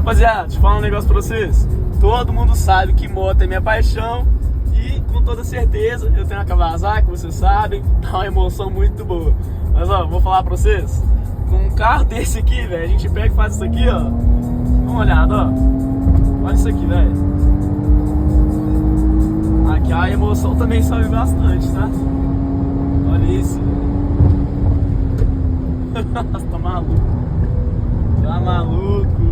Rapaziada, deixa eu falar um negócio pra vocês. Todo mundo sabe que moto é minha paixão. E com toda certeza eu tenho a Kawasaki, vocês sabem. Dá uma emoção muito boa. Mas ó, vou falar pra vocês. Com um carro desse aqui, velho, a gente pega e faz isso aqui, ó. Dá uma olhada, ó. Olha isso aqui, velho. Aqui a emoção também sobe bastante, tá? Olha isso. Tá maluco. Tá maluco.